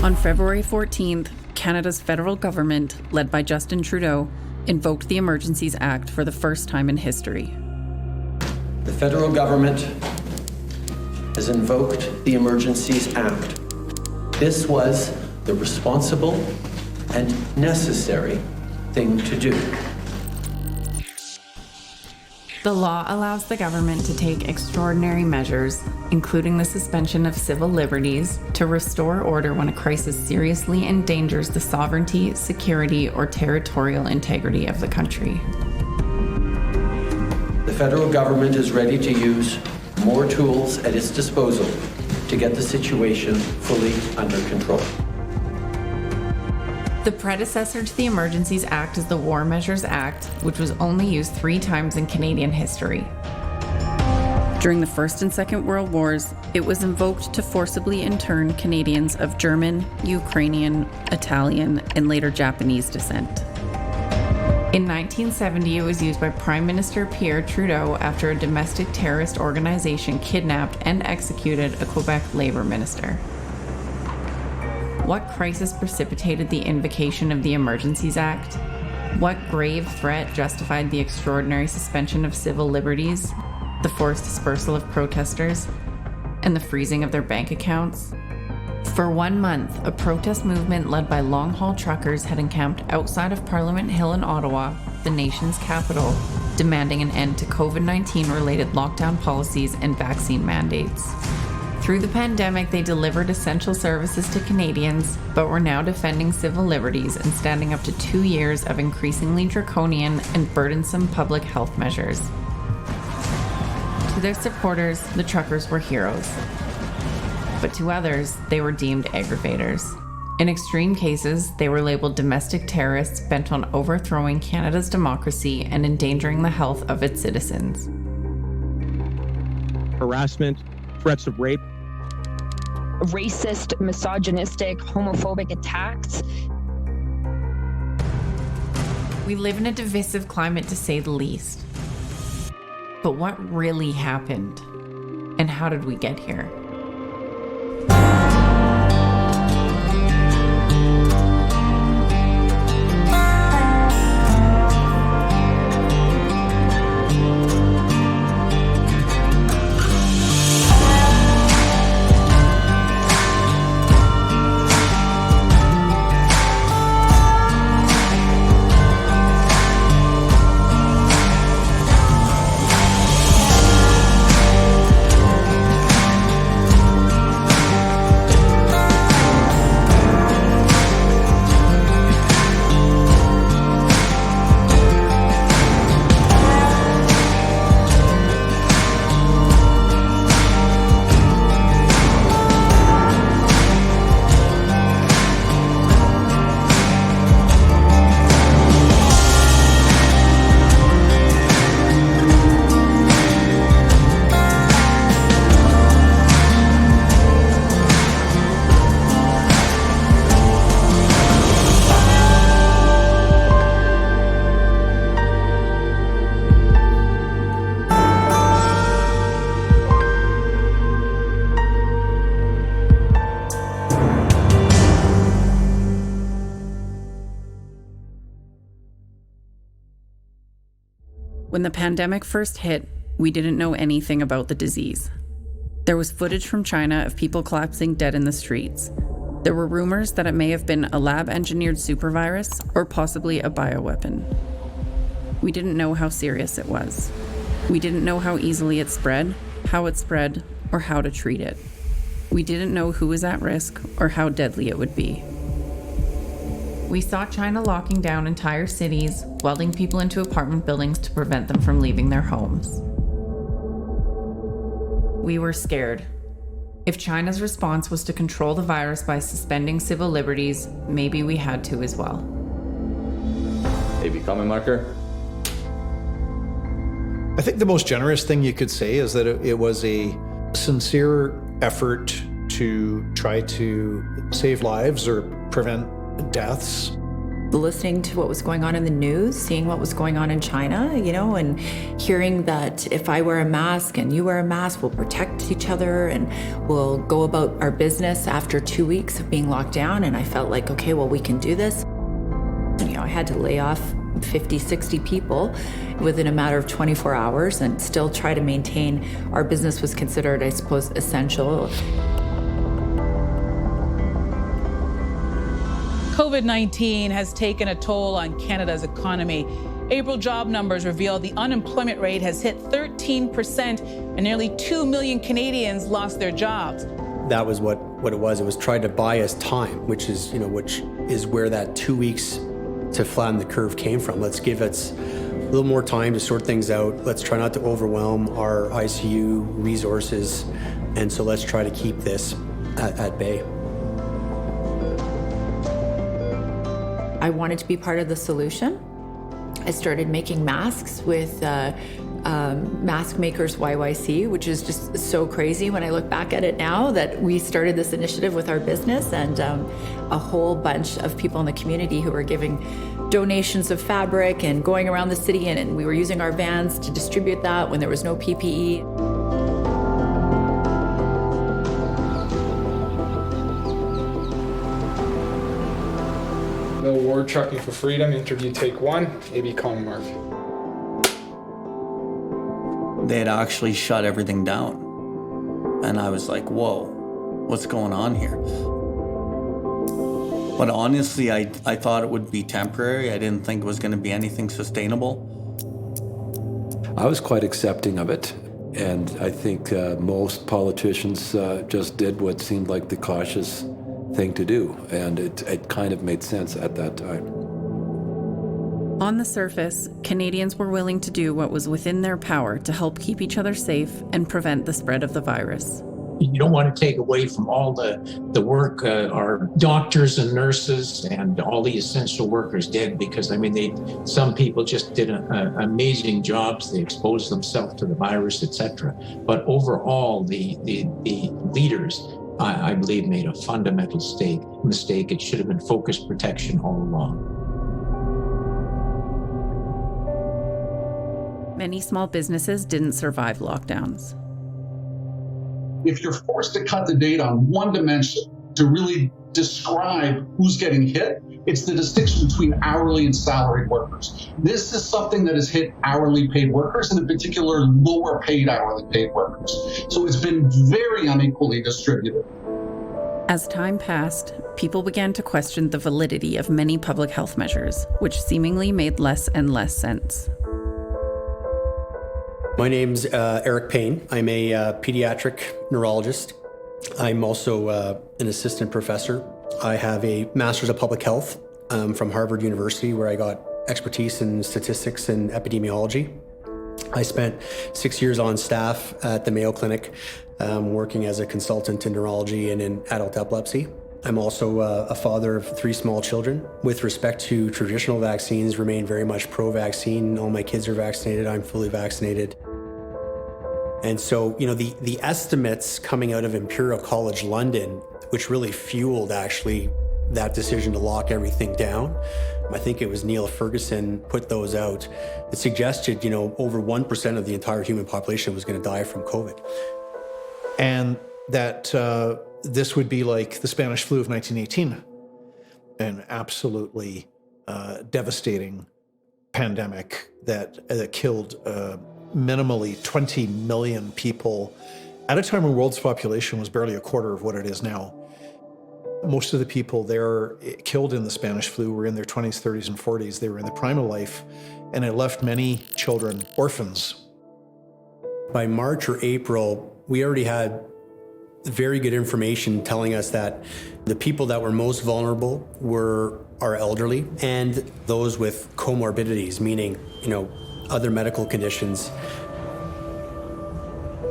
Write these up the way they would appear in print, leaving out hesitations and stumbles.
On February 14th, Canada's federal government, led by Justin Trudeau, invoked the Emergencies Act for the first time in history. The federal government has invoked the Emergencies Act. This was the responsible and necessary thing to do. The law allows the government to take extraordinary measures, including the suspension of civil liberties, to restore order when a crisis seriously endangers the sovereignty, security, or territorial integrity of the country. The federal government is ready to use more tools at its disposal to get the situation fully under control. The predecessor to the Emergencies Act is the War Measures Act, which was only used 3 times in Canadian history. During the First and Second World Wars, it was invoked to forcibly intern Canadians of German, Ukrainian, Italian, and later Japanese descent. In 1970, it was used by Prime Minister Pierre Trudeau after a domestic terrorist organization kidnapped and executed a Quebec Labour minister. What crisis precipitated the invocation of the Emergencies Act? What grave threat justified the extraordinary suspension of civil liberties, the forced dispersal of protesters, and the freezing of their bank accounts? For 1 month, a protest movement led by long-haul truckers had encamped outside of Parliament Hill in Ottawa, the nation's capital, demanding an end to COVID-19 related lockdown policies and vaccine mandates. Through the pandemic, they delivered essential services to Canadians, but were now defending civil liberties and standing up to 2 years of increasingly draconian and burdensome public health measures. To their supporters, the truckers were heroes. But to others, they were deemed aggravators. In extreme cases, they were labeled domestic terrorists bent on overthrowing Canada's democracy and endangering the health of its citizens. Harassment, threats of rape, racist, misogynistic, homophobic attacks. We live in a divisive climate, to say the least. But what really happened? And how did we get here? When the pandemic first hit, we didn't know anything about the disease. There was footage from China of people collapsing dead in the streets. There were rumors that it may have been a lab-engineered supervirus or possibly a bioweapon. We didn't know how serious it was. We didn't know how easily it spread, how it spread, or how to treat it. We didn't know who was at risk or how deadly it would be. We saw China locking down entire cities, welding people into apartment buildings to prevent them from leaving their homes. We were scared. If China's response was to control the virus by suspending civil liberties, maybe we had to as well. AB comment marker. I think the most generous thing you could say is that it was a sincere effort to try to save lives or prevent deaths. listening to what was going on in the news, seeing what was going on in China, and hearing that if I wear a mask and you wear a mask, we'll protect each other and we'll go about our business after 2 weeks of being locked down. And I felt like, okay, well, we can do this. I had to lay off 50, 60 people within a matter of 24 hours and still try to maintain our business was considered, I suppose, essential. COVID-19 has taken a toll on Canada's economy. April job numbers reveal the unemployment rate has hit 13% and nearly 2 million Canadians lost their jobs. That was what it was. It was trying to buy us time, which is where that 2 weeks to flatten the curve came from. Let's give it a little more time to sort things out. Let's try not to overwhelm our ICU resources. And so let's try to keep this at bay. I wanted to be part of the solution. I started making masks with Mask Makers YYC, which is just so crazy when I look back at it now that we started this initiative with our business and a whole bunch of people in the community who were giving donations of fabric and going around the city, and we were using our vans to distribute that when there was no PPE. Bill Ward, Trucking for Freedom, interview take 1, AB Common. They had actually shut everything down. And I was like, whoa, what's going on here? But honestly, I thought it would be temporary. I didn't think it was going to be anything sustainable. I was quite accepting of it. And I think most politicians just did what seemed like the cautious thing to do, and it kind of made sense at that time. On the surface, Canadians were willing to do what was within their power to help keep each other safe and prevent the spread of the virus. You don't want to take away from all the work our doctors and nurses and all the essential workers did, because some people just did amazing jobs. They exposed themselves to the virus, etc. But overall, the leaders, I believe, made a fundamental mistake. It should have been focused protection all along. Many small businesses didn't survive lockdowns. If you're forced to cut the data on one dimension to really describe who's getting hit, it's the distinction between hourly and salaried workers. This is something that has hit hourly paid workers, and in particular, lower paid hourly paid workers. So it's been very unequally distributed. As time passed, people began to question the validity of many public health measures, which seemingly made less and less sense. My name's Eric Payne. I'm a pediatric neurologist. I'm also an assistant professor. I have a master's of public health from Harvard University, where I got expertise in statistics and epidemiology. I spent 6 years on staff at the Mayo Clinic, working as a consultant in neurology and in adult epilepsy. I'm also a father of 3 small children. With respect to traditional vaccines, remain very much pro-vaccine. All my kids are vaccinated. I'm fully vaccinated. And so, the estimates coming out of Imperial College London, which really fueled actually that decision to lock everything down. I think it was Neil Ferguson put those out. It suggested, over 1% of the entire human population was going to die from COVID. And that this would be like the Spanish flu of 1918, an absolutely devastating pandemic that killed minimally 20 million people at a time when the world's population was barely a quarter of what it is now. Most of the people there killed in the Spanish flu were in their 20s, 30s, and 40s. They were in the prime of life, and it left many children orphans. By March or April, we already had very good information telling us that the people that were most vulnerable were our elderly and those with comorbidities, meaning, other medical conditions.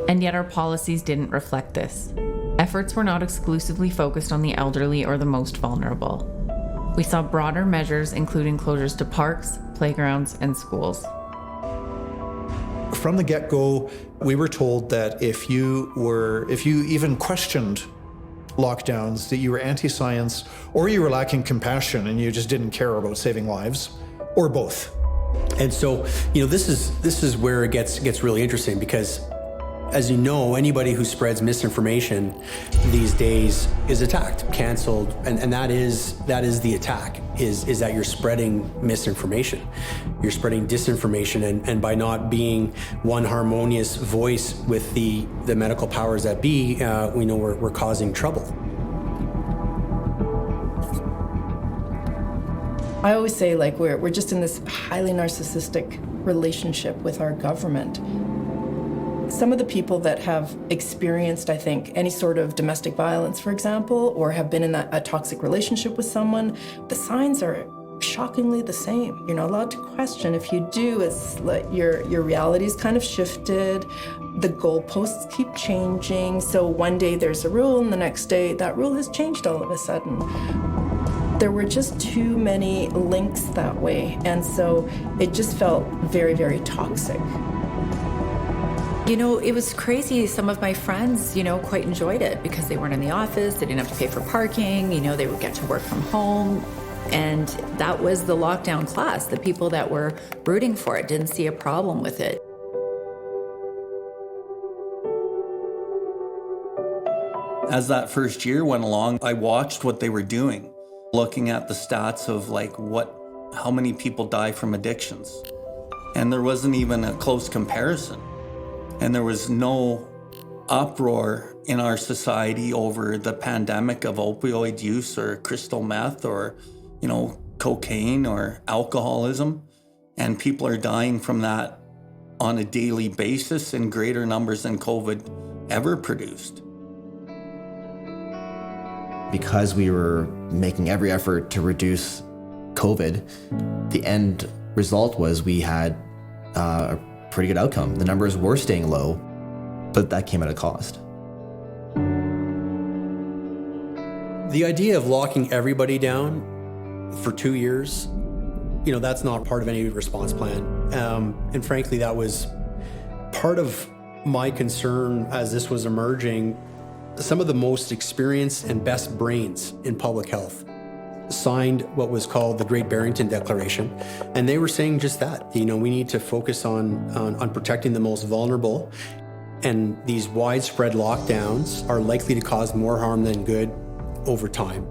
And yet our policies didn't reflect this. Efforts were not exclusively focused on the elderly or the most vulnerable. We saw broader measures, including closures to parks, playgrounds, and schools. From the get-go, we were told that if you even questioned lockdowns that you were anti-science, or you were lacking compassion and you just didn't care about saving lives, or both? And so, this is where it gets really interesting, because as you know, anybody who spreads misinformation these days is attacked, canceled, and that is the attack, is that you're spreading misinformation. You're spreading disinformation, and by not being one harmonious voice with the medical powers that be, we know we're causing trouble. I always say, like, we're just in this highly narcissistic relationship with our government. Some of the people that have experienced, I think, any sort of domestic violence, for example, or have been in a toxic relationship with someone, the signs are shockingly the same. You're not allowed to question. If you do, it's like your reality's kind of shifted. The goalposts keep changing. So one day there's a rule, and the next day that rule has changed all of a sudden. There were just too many links that way, and so it just felt very, very toxic. It was crazy. Some of my friends, quite enjoyed it because they weren't in the office, they didn't have to pay for parking, they would get to work from home. And that was the lockdown class. The people that were rooting for it didn't see a problem with it. As that first year went along, I watched what they were doing, looking at the stats of how many people die from addictions. And there wasn't even a close comparison. And there was no uproar in our society over the pandemic of opioid use or crystal meth or, cocaine or alcoholism. And people are dying from that on a daily basis in greater numbers than COVID ever produced. Because we were making every effort to reduce COVID, the end result was we had a pretty good outcome. The numbers were staying low, but that came at a cost. The idea of locking everybody down for 2 years, that's not part of any response plan. And frankly, that was part of my concern as this was emerging. Some of the most experienced and best brains in public health signed what was called the Great Barrington Declaration, and they were saying just that. We need to focus on protecting the most vulnerable, and these widespread lockdowns are likely to cause more harm than good over time.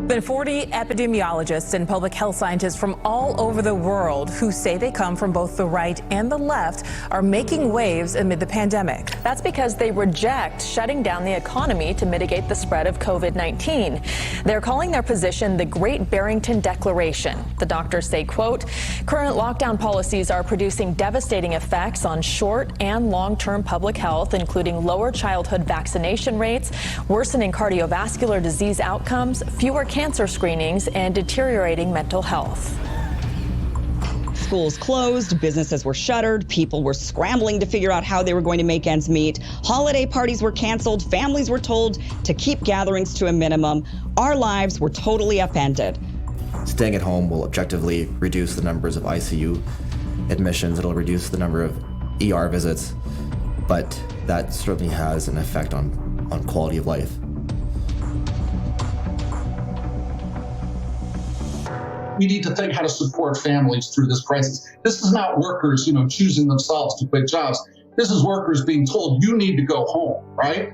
Been 40 epidemiologists and public health scientists from all over the world who say they come from both the right and the left are making waves amid the pandemic. That's because they reject shutting down the economy to mitigate the spread of COVID-19. They're calling their position the Great Barrington Declaration. The doctors say, quote, current lockdown policies are producing devastating effects on short and long-term public health, including lower childhood vaccination rates, worsening cardiovascular disease outcomes, fewer cancer screenings, and deteriorating mental health. Schools closed, businesses were shuttered, people were scrambling to figure out how they were going to make ends meet. Holiday parties were canceled, families were told to keep gatherings to a minimum. Our lives were totally upended. Staying at home will objectively reduce the numbers of ICU admissions. It'll reduce the number of ER visits, but that certainly has an effect on quality of life. We need to think how to support families through this crisis. This is not workers, choosing themselves to quit jobs. This is workers being told, you need to go home, right?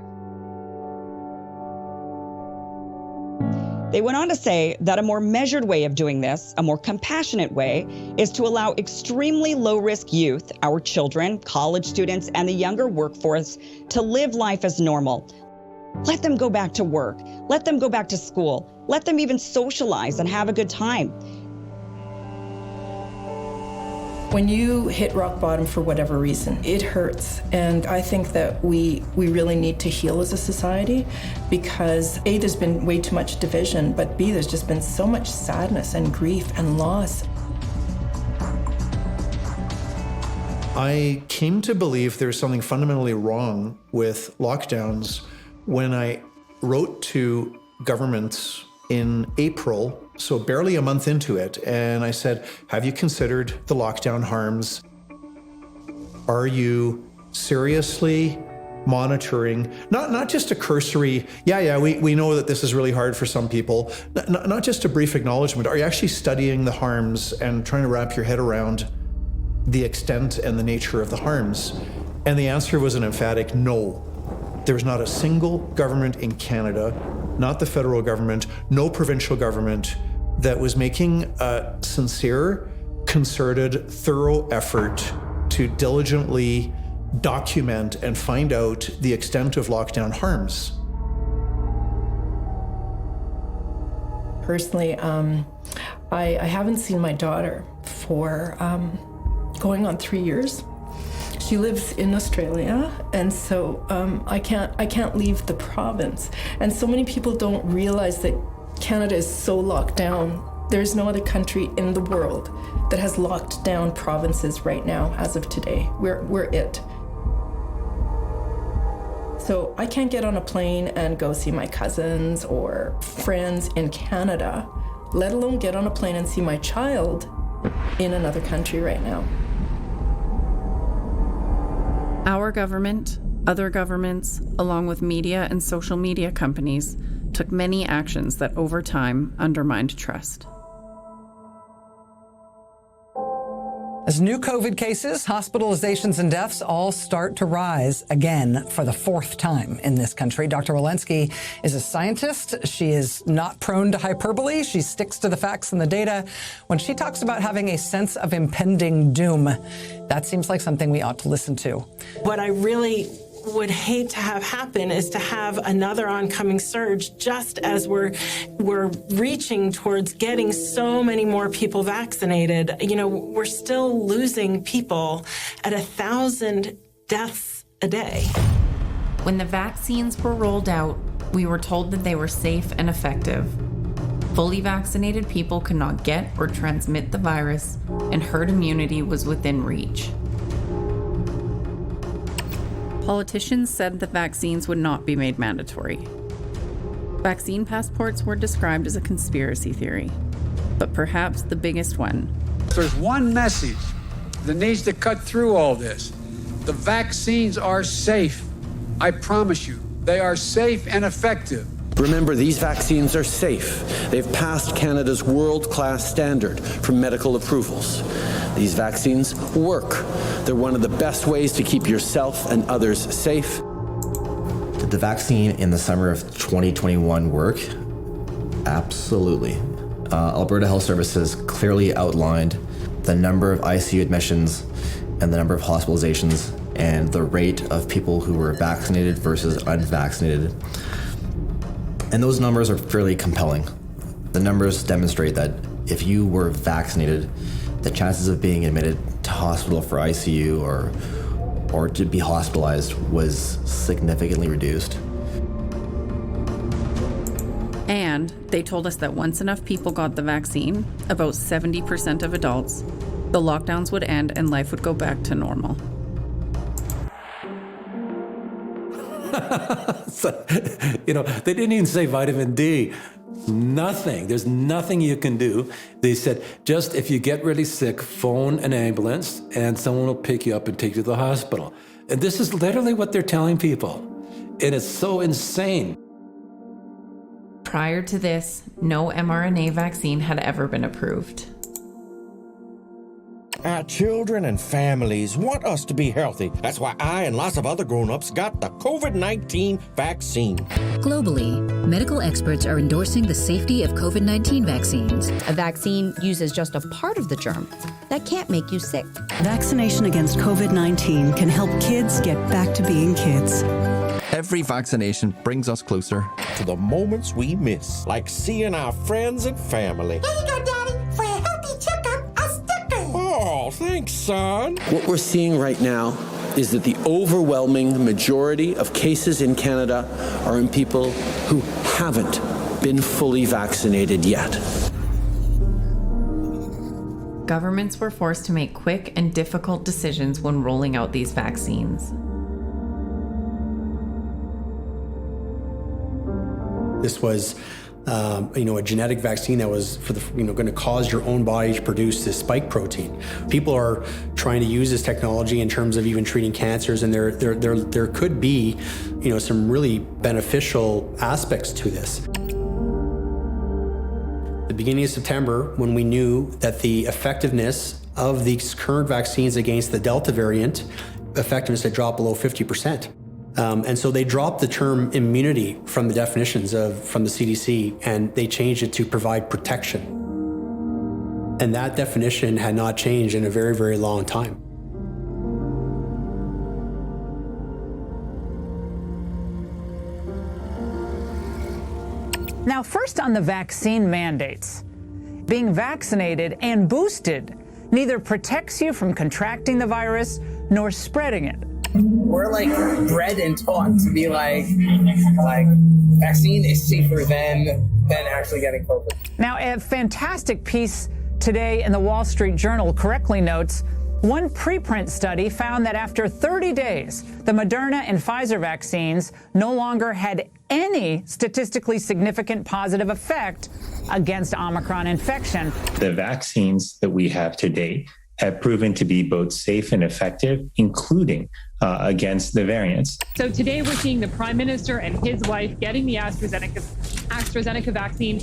They went on to say that a more measured way of doing this, a more compassionate way, is to allow extremely low-risk youth, our children, college students, and the younger workforce to live life as normal. Let them go back to work. Let them go back to school. Let them even socialize and have a good time. When you hit rock bottom for whatever reason, it hurts. And I think that we really need to heal as a society because A, there's been way too much division, but B, there's just been so much sadness and grief and loss. I came to believe there was something fundamentally wrong with lockdowns when I wrote to governments in April, so barely a month into it, and I said, have you considered the lockdown harms? Are you seriously monitoring, not just a cursory, we know that this is really hard for some people, not just a brief acknowledgement. Are you actually studying the harms and trying to wrap your head around the extent and the nature of the harms? And the answer was an emphatic no. There's not a single government in Canada, not the federal government, no provincial government, that was making a sincere, concerted, thorough effort to diligently document and find out the extent of lockdown harms. Personally, I haven't seen my daughter for going on 3 years. She lives in Australia, and so I can't leave the province. And so many people don't realize that Canada is so locked down. There's no other country in the world that has locked down provinces right now as of today. We're it. So I can't get on a plane and go see my cousins or friends in Canada, let alone get on a plane and see my child in another country right now. Our government, other governments, along with media and social media companies, took many actions that over time undermined trust. As new COVID cases, hospitalizations, and deaths all start to rise again for the fourth time in this country. Dr. Walensky is a scientist. She is not prone to hyperbole. She sticks to the facts and the data. When she talks about having a sense of impending doom, that seems like something we ought to listen to. What I really would hate to have happen is to have another oncoming surge just as we're reaching towards getting so many more people vaccinated. You know, we're still losing people at 1,000 deaths a day. When the vaccines were rolled out, we were told that they were safe and effective. Fully vaccinated people could not get or transmit the virus, and herd immunity was within reach. Politicians said that vaccines would not be made mandatory. Vaccine passports were described as a conspiracy theory, but perhaps the biggest one. There's one message that needs to cut through all this. The vaccines are safe. I promise you, they are safe and effective. Remember, these vaccines are safe. They've passed Canada's world-class standard for medical approvals. These vaccines work. They're one of the best ways to keep yourself and others safe. Did the vaccine in the summer of 2021 work? Absolutely. Alberta Health Services clearly outlined the number of ICU admissions and the number of hospitalizations and the rate of people who were vaccinated versus unvaccinated. And those numbers are fairly compelling. The numbers demonstrate that if you were vaccinated, the chances of being admitted to hospital for ICU or to be hospitalized was significantly reduced. And they told us that once enough people got the vaccine, about 70% of adults, the lockdowns would end and life would go back to normal. They didn't even say vitamin D. Nothing. There's nothing you can do. They said, just if you get really sick, phone an ambulance and someone will pick you up and take you to the hospital. And this is literally what they're telling people. And it's so insane. Prior to this, no mRNA vaccine had ever been approved. Our children and families want us to be healthy. That's why I and lots of other grown-ups got the COVID-19 vaccine. Globally, medical experts are endorsing the safety of COVID-19 vaccines. A vaccine uses just a part of the germ that can't make you sick. Vaccination against COVID-19 can help kids get back to being kids. Every vaccination brings us closer to the moments we miss, like seeing our friends and family. There you go, Daddy, for a healthy checkup, a sticker. Oh, thanks, son. What we're seeing right now is that the overwhelming majority of cases in Canada are in people who haven't been fully vaccinated yet. Governments were forced to make quick and difficult decisions when rolling out these vaccines. This was a genetic vaccine that was going to cause your own body to produce this spike protein. People are trying to use this technology in terms of even treating cancers, and there could be, some really beneficial aspects to this. The beginning of September, when we knew that the effectiveness of these current vaccines against the Delta variant, effectiveness had dropped below 50%. And so they dropped the term immunity from the definitions from the CDC, and they changed it to provide protection. And that definition had not changed in a very, very long time. Now, first on the vaccine mandates. Being vaccinated and boosted neither protects you from contracting the virus nor spreading it. We're bred and taught to be like vaccine is safer than actually getting COVID. Now, a fantastic piece today in the Wall Street Journal correctly notes one preprint study found that after 30 days, the Moderna and Pfizer vaccines no longer had any statistically significant positive effect against Omicron infection. The vaccines that we have to date have proven to be both safe and effective, including against the variants. So today we're seeing the Prime Minister and his wife getting the AstraZeneca vaccine.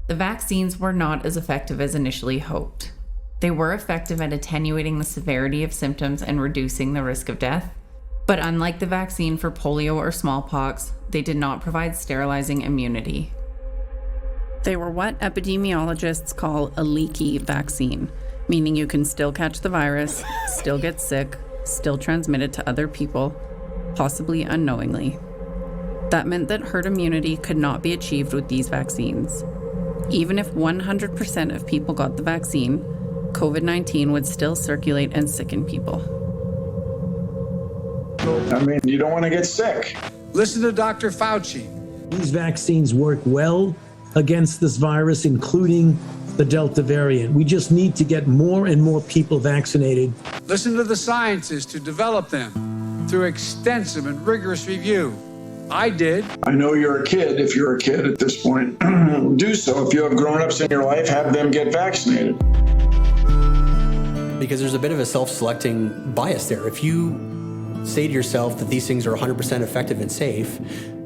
The vaccines were not as effective as initially hoped. They were effective at attenuating the severity of symptoms and reducing the risk of death. But unlike the vaccine for polio or smallpox, they did not provide sterilizing immunity. They were what epidemiologists call a leaky vaccine, meaning you can still catch the virus, still get sick, still transmit it to other people, possibly unknowingly. That meant that herd immunity could not be achieved with these vaccines. Even if 100% of people got the vaccine, COVID-19 would still circulate and sicken people. You don't want to get sick. Listen to Dr. Fauci. These vaccines work well against this virus, including the Delta variant. We just need to get more and more people vaccinated. Listen to the scientists who developed them through extensive and rigorous review. I did. I know you're a kid, if you're a kid at this point. Do so. If you have grown-ups in your life, have them get vaccinated. Because there's a bit of a self-selecting bias there. If you say to yourself that these things are 100% effective and safe,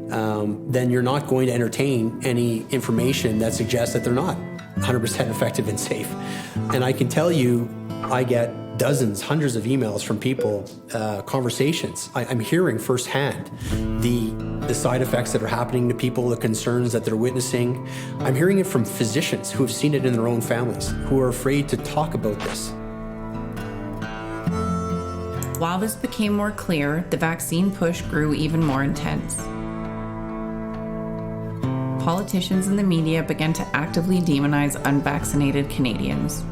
then you're not going to entertain any information that suggests that they're not 100% effective and safe. And I can tell you, I get dozens, hundreds of emails from people, conversations. I'm hearing firsthand the side effects that are happening to people, the concerns that they're witnessing. I'm hearing it from physicians who have seen it in their own families, who are afraid to talk about this. While this became more clear, the vaccine push grew even more intense. Politicians and the media began to actively demonize unvaccinated Canadians.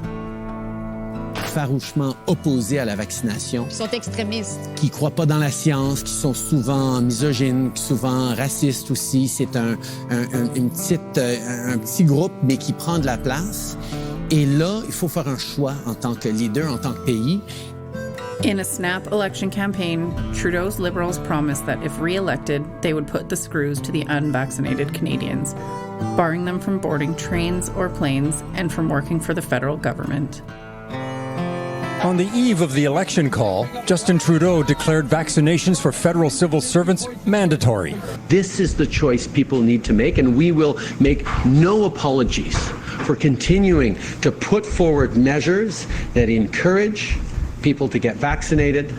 Farouchement opposés à la vaccination. Ils sont extrémistes. Qui croient pas dans la science, qui sont souvent misogynes, souvent racistes aussi. C'est un petit groupe, mais qui prend de la place. Et là, il faut faire un choix en tant que leader, en tant que pays. In a snap election campaign, Trudeau's Liberals promised that if re-elected, they would put the screws to the unvaccinated Canadians, barring them from boarding trains or planes and from working for the federal government. On the eve of the election call, Justin Trudeau declared vaccinations for federal civil servants mandatory. This is the choice people need to make, and we will make no apologies for continuing to put forward measures that encourage people to get vaccinated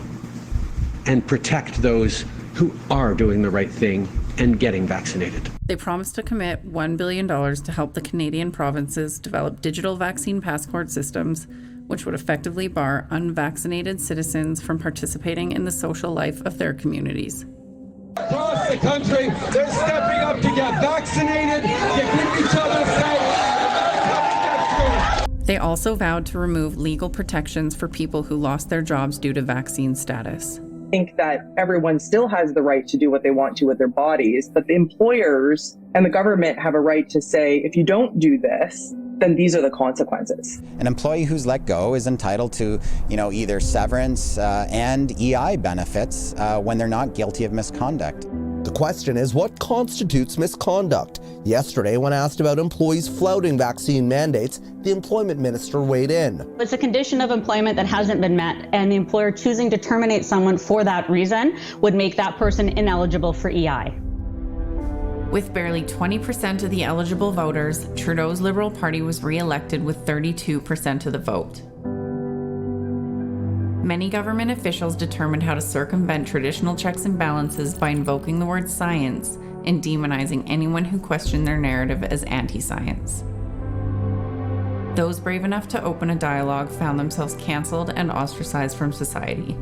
and protect those who are doing the right thing and getting vaccinated. They promised to commit $1 billion to help the Canadian provinces develop digital vaccine passport systems, which would effectively bar unvaccinated citizens from participating in the social life of their communities. Across the country, they're stepping up to get vaccinated, to keep each other safe. They also vowed to remove legal protections for people who lost their jobs due to vaccine status. I think that everyone still has the right to do what they want to with their bodies, but the employers and the government have a right to say, if you don't do this, then these are the consequences. An employee who's let go is entitled to, either severance and EI benefits when they're not guilty of misconduct. The question is, what constitutes misconduct? Yesterday, when asked about employees flouting vaccine mandates, the employment minister weighed in. It's a condition of employment that hasn't been met, and the employer choosing to terminate someone for that reason would make that person ineligible for EI. With barely 20% of the eligible voters, Trudeau's Liberal Party was re-elected with 32% of the vote. Many government officials determined how to circumvent traditional checks and balances by invoking the word science and demonizing anyone who questioned their narrative as anti-science. Those brave enough to open a dialogue found themselves canceled and ostracized from society.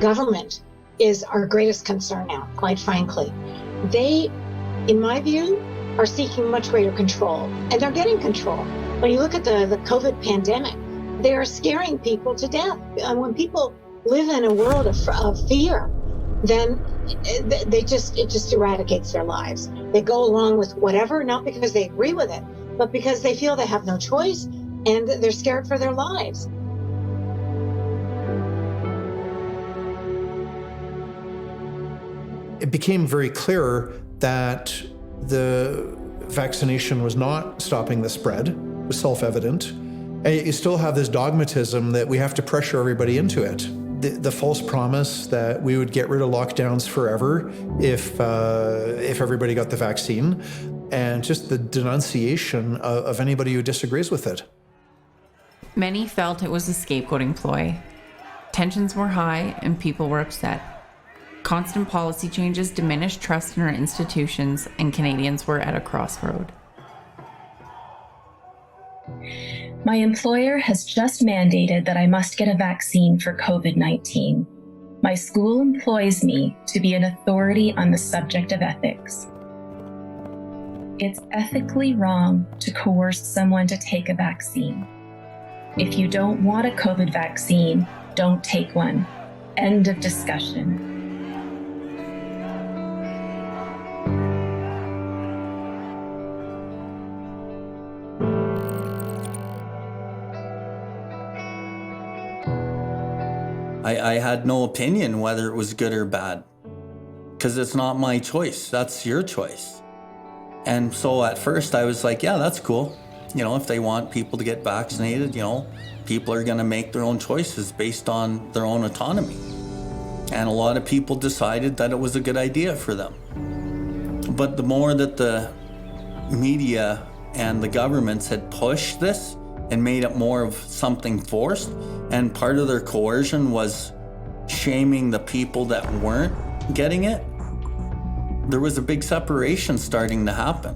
Government is our greatest concern now, quite frankly. They, in my view, are seeking much greater control, and they're getting control. When you look at the COVID pandemic, they are scaring people to death. And when people live in a world of fear, then it just eradicates their lives. They go along with whatever, not because they agree with it, but because they feel they have no choice and they're scared for their lives. It became very clear that the vaccination was not stopping the spread. It was self-evident. And yet you still have this dogmatism that we have to pressure everybody into it. The false promise that we would get rid of lockdowns forever if everybody got the vaccine, and just the denunciation of anybody who disagrees with it. Many felt it was a scapegoating ploy. Tensions were high and people were upset. Constant policy changes diminished trust in our institutions, and Canadians were at a crossroad. My employer has just mandated that I must get a vaccine for COVID-19. My school employs me to be an authority on the subject of ethics. It's ethically wrong to coerce someone to take a vaccine. If you don't want a COVID vaccine, don't take one. End of discussion. I had no opinion whether it was good or bad, because it's not my choice. That's your choice. And so at first I was like, yeah, that's cool. You know, if they want people to get vaccinated, you know, people are going to make their own choices based on their own autonomy. And a lot of people decided that it was a good idea for them. But the more that the media and the governments had pushed this and made it more of something forced, and part of their coercion was shaming the people that weren't getting it, there was a big separation starting to happen.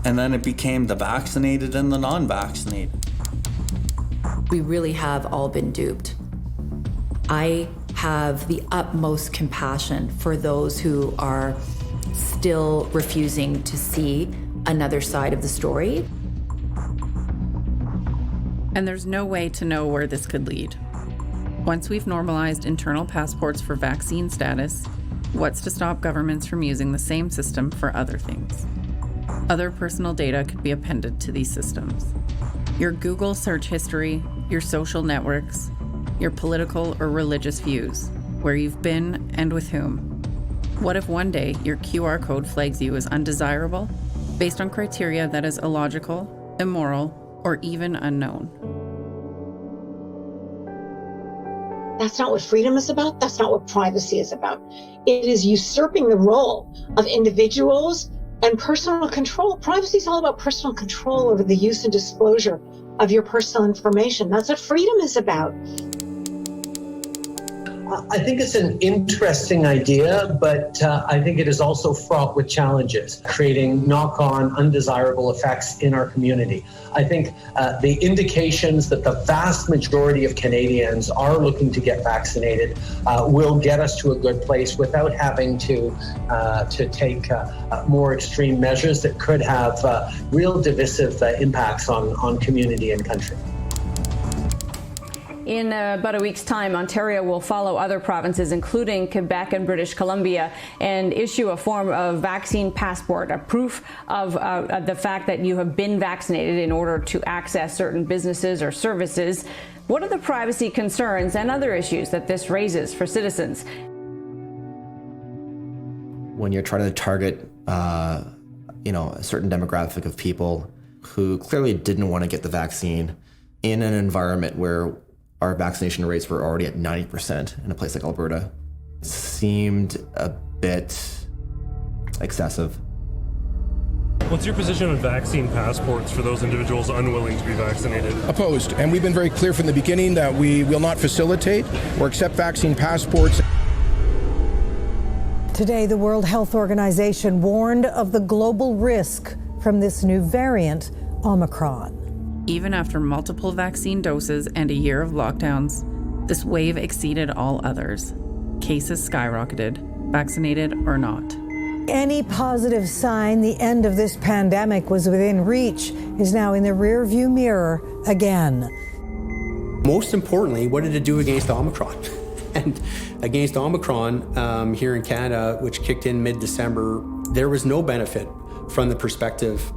And then it became the vaccinated and the non-vaccinated. We really have all been duped. I have the utmost compassion for those who are still refusing to see another side of the story. And there's no way to know where this could lead. Once we've normalized internal passports for vaccine status, what's to stop governments from using the same system for other things? Other personal data could be appended to these systems. Your Google search history, your social networks, your political or religious views, where you've been and with whom. What if one day your QR code flags you as undesirable based on criteria that is illogical, immoral, or even unknown? That's not what freedom is about. That's not what privacy is about. It is usurping the role of individuals and personal control. Privacy is all about personal control over the use and disclosure of your personal information. That's what freedom is about. I think it's an interesting idea, but I think it is also fraught with challenges, creating knock-on undesirable effects in our community. I think the indications that the vast majority of Canadians are looking to get vaccinated will get us to a good place without having to take more extreme measures that could have real divisive impacts on community and country. In about a week's time, Ontario will follow other provinces, including Quebec and British Columbia, and issue a form of vaccine passport, a proof of the fact that you have been vaccinated in order to access certain businesses or services. What are the privacy concerns and other issues that this raises for citizens? When you're trying to target, a certain demographic of people who clearly didn't want to get the vaccine in an environment where our vaccination rates were already at 90% in a place like Alberta, seemed a bit excessive. What's your position on vaccine passports for those individuals unwilling to be vaccinated? Opposed, and we've been very clear from the beginning that we will not facilitate or accept vaccine passports. Today, the World Health Organization warned of the global risk from this new variant, Omicron. Even after multiple vaccine doses and a year of lockdowns, this wave exceeded all others. Cases skyrocketed, vaccinated or not. Any positive sign the end of this pandemic was within reach is now in the rearview mirror again. Most importantly, what did it do against Omicron? And against Omicron here in Canada, which kicked in mid-December, there was no benefit from the perspective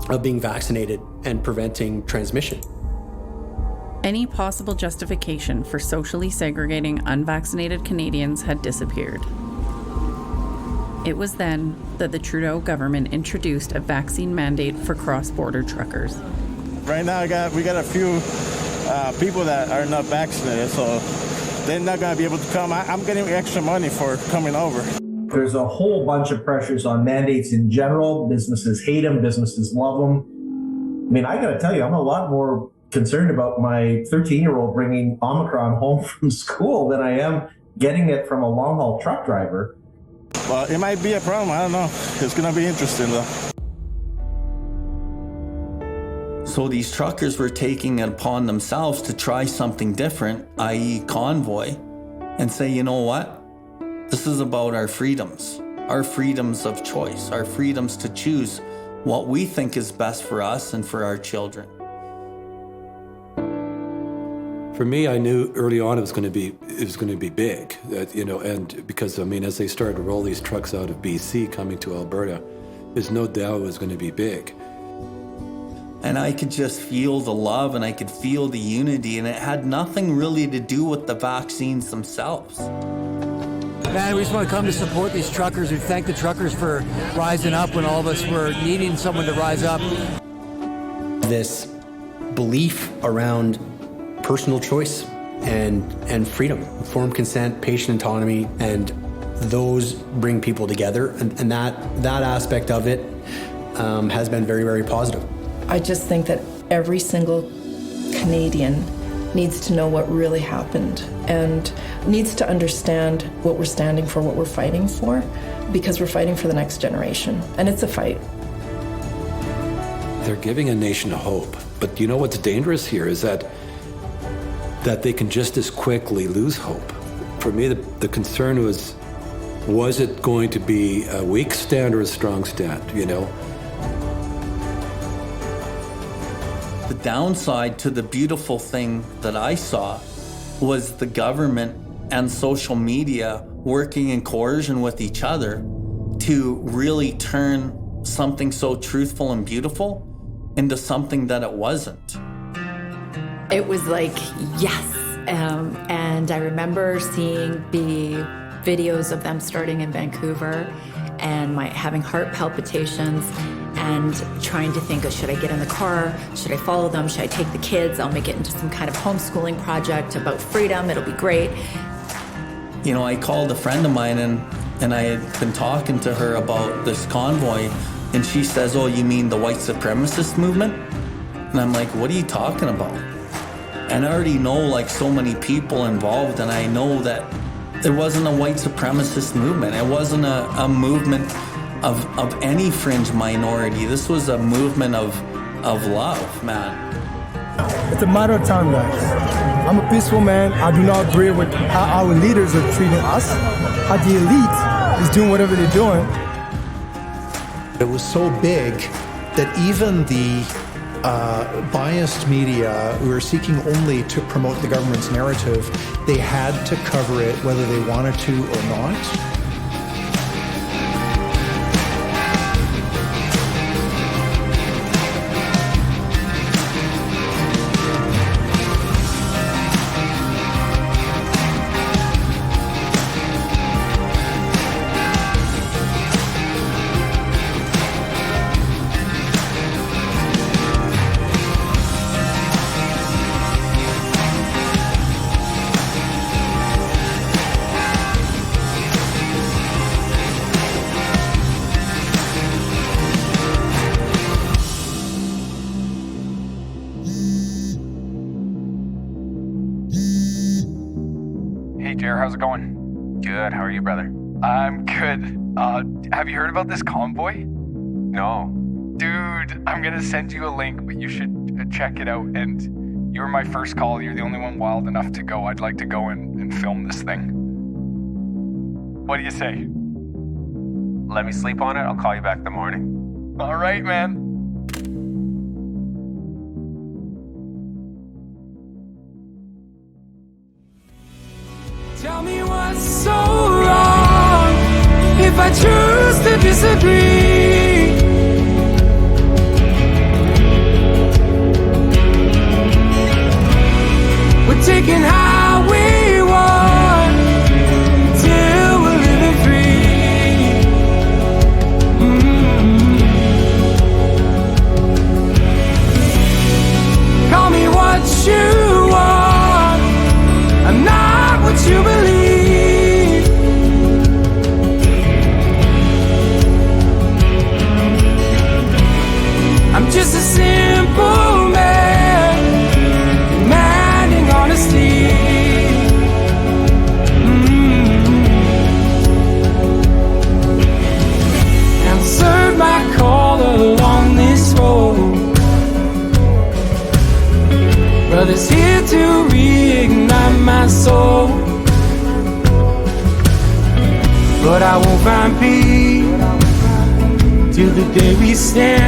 of being vaccinated and preventing transmission. Any possible justification for socially segregating unvaccinated Canadians had disappeared. It was then that the Trudeau government introduced a vaccine mandate for cross-border truckers. Right now, we got a few people that are not vaccinated, so they're not going to be able to come. I'm getting extra money for coming over. There's a whole bunch of pressures on mandates in general. Businesses hate them, businesses love them. I mean, I got to tell you, I'm a lot more concerned about my 13-year-old bringing Omicron home from school than I am getting it from a long-haul truck driver. Well, it might be a problem. I don't know. It's going to be interesting, though. So these truckers were taking it upon themselves to try something different, i.e. convoy, and say, you know what? This is about our freedoms of choice, our freedoms to choose what we think is best for us and for our children. For me, I knew early on it was going to be big, and because as they started to roll these trucks out of BC coming to Alberta, there's no doubt it was going to be big. And I could just feel the love and I could feel the unity, and it had nothing really to do with the vaccines themselves. Man, we just want to come to support these truckers. We thank the truckers for rising up when all of us were needing someone to rise up. This belief around personal choice and freedom, informed consent, patient autonomy, and those bring people together. And that aspect of it has been very, very positive. I just think that every single Canadian needs to know what really happened and needs to understand what we're standing for, what we're fighting for, because we're fighting for the next generation, and it's a fight. They're giving a nation hope, but you know what's dangerous here is that they can just as quickly lose hope. For me, the concern was it going to be a weak stand or a strong stand, The downside to the beautiful thing that I saw was the government and social media working in coercion with each other to really turn something so truthful and beautiful into something that it wasn't. It was like, yes. And I remember seeing the videos of them starting in Vancouver and having heart palpitations and trying to think, should I get in the car? Should I follow them? Should I take the kids? I'll make it into some kind of homeschooling project about freedom. It'll be great. I called a friend of mine and I had been talking to her about this convoy, and she says, oh, you mean the white supremacist movement? And I'm like, what are you talking about? And I already know so many people involved, and I know that it wasn't a white supremacist movement. It wasn't a movement of any fringe minority. This was a movement of love, man. It's a matter of time, guys. I'm a peaceful man. I do not agree with how our leaders are treating us, how the elite is doing whatever they're doing. It was so big that even the biased media who are seeking only to promote the government's narrative, they had to cover it whether they wanted to or not. How's it going? Good. How are you, brother? I'm good. Have you heard about this convoy? No. Dude, I'm gonna send you a link, but you should check it out. And you were my first call. You're the only one wild enough to go. I'd like to go and film this thing. What do you say? Let me sleep on it. I'll call you back in the morning. All right, man. Tell me what's so wrong if I choose to disagree. We're taking how we want till we're living free. Call me what you want, I'm not what you believe. I'm just a simple man, demanding honesty. Answered my call along this road. Brothers here to reignite my soul. But I won't find peace till the day we stand